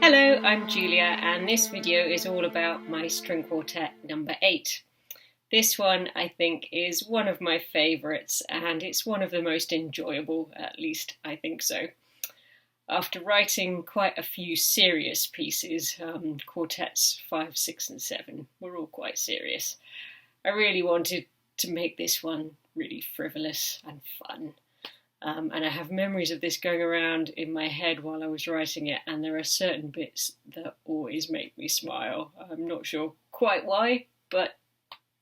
Hello, I'm Julia, and this video is all about my string quartet number 8. This one I think is one of my favourites, and it's one of the most enjoyable, at least I think so. After writing quite a few serious pieces, quartets 5, 6 and 7 were all quite serious, I really wanted to make this one really frivolous and fun. And I have memories of this going around in my head while I was writing it, and there are certain bits that always make me smile. I'm not sure quite why, but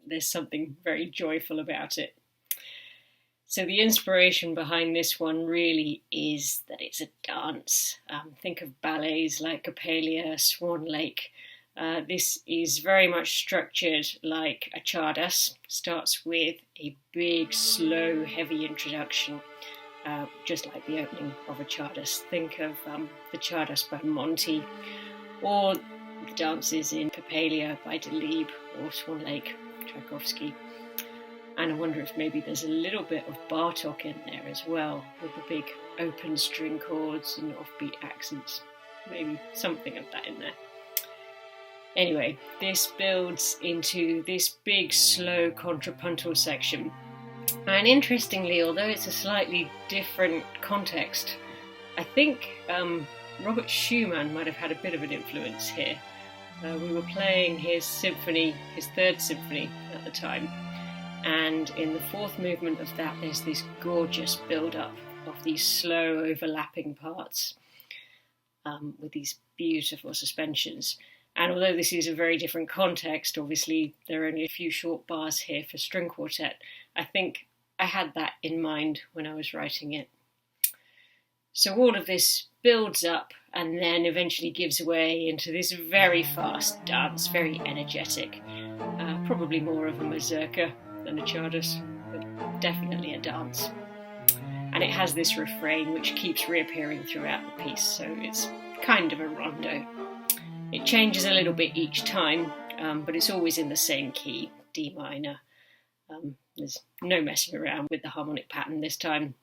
there's something very joyful about it. So the inspiration behind this one really is that it's a dance. Think of ballets like Coppelia, Swan Lake. This is very much structured like a czardas. Starts with a big, slow, heavy introduction. Just like the opening of a czardas. Think of the czardas by Monty, or the dances in Coppelia by Delibes, or Swan Lake, Tchaikovsky. And I wonder if maybe there's a little bit of Bartók in there as well, with the big open string chords and offbeat accents. Maybe something of that in there. Anyway, this builds into this big, slow contrapuntal section. And interestingly, although it's a slightly different context, I think Robert Schumann might have had a bit of an influence here. We were playing his symphony, his third symphony at the time, and in the fourth movement of that there's this gorgeous build-up of these slow overlapping parts with these beautiful suspensions. And although this is a very different context, obviously there are only a few short bars here for string quartet, I think I had that in mind when I was writing it. So all of this builds up and then eventually gives way into this very fast dance, very energetic, probably more of a mazurka than a czardas, but definitely a dance. And it has this refrain which keeps reappearing throughout the piece, so it's kind of a rondo. It changes a little bit each time, but it's always in the same key, D minor. There's no messing around with the harmonic pattern this time.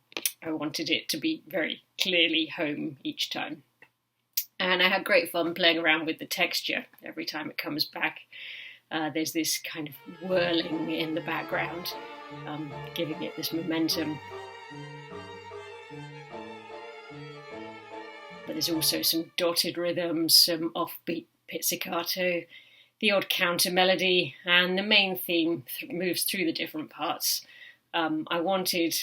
I wanted it to be very clearly home each time. And I had great fun playing around with the texture every time it comes back. There's this kind of whirling in the background, giving it this momentum. But there's also some dotted rhythms, some offbeat pizzicato, the odd counter melody, and the main theme moves through the different parts. I wanted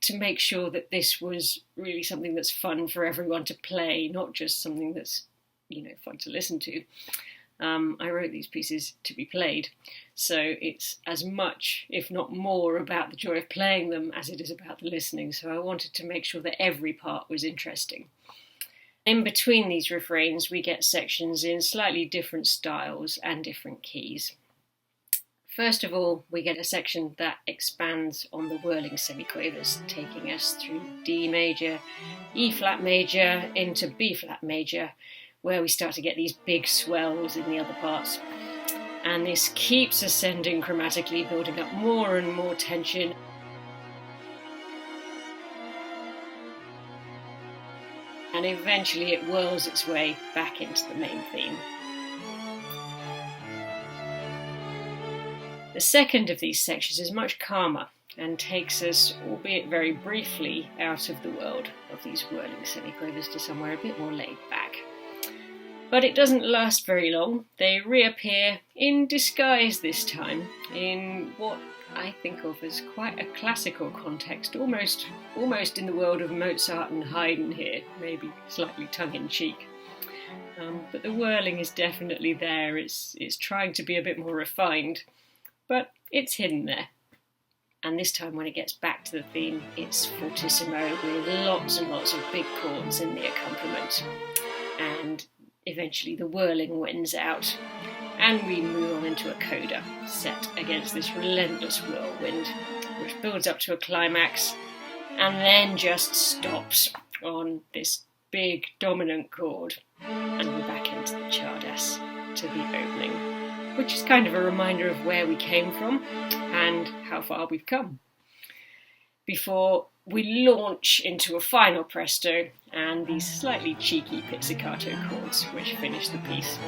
to make sure that this was really something that's fun for everyone to play, not just something that's, fun to listen to. I wrote these pieces to be played, so it's as much, if not more, about the joy of playing them as it is about the listening. So I wanted to make sure that every part was interesting. In between these refrains, we get sections in slightly different styles and different keys. First of all, we get a section that expands on the whirling semiquavers, taking us through D major, E flat major, into B flat major, where we start to get these big swells in the other parts. And this keeps ascending chromatically, building up more and more tension. And eventually it whirls its way back into the main theme. The second of these sections is much calmer and takes us, albeit very briefly, out of the world of these whirling semiquavers to somewhere a bit more laid back. But it doesn't last very long. They reappear in disguise this time, in what I think of as quite a classical context, almost in the world of Mozart and Haydn here, maybe slightly tongue-in-cheek. But the whirling is definitely there. It's trying to be a bit more refined, but it's hidden there. And this time when it gets back to the theme, it's fortissimo with lots and lots of big chords in the accompaniment. And eventually the whirling wins out, and we move on into a coda set against this relentless whirlwind, which builds up to a climax and then just stops on this big dominant chord, and we're back into the czardas to the opening, which is kind of a reminder of where we came from and how far we've come. before we launch into a final presto and these slightly cheeky pizzicato chords which finish the piece.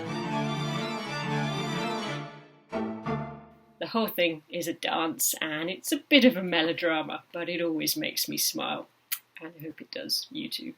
The whole thing is a dance and it's a bit of a melodrama, but it always makes me smile, and I hope it does you too.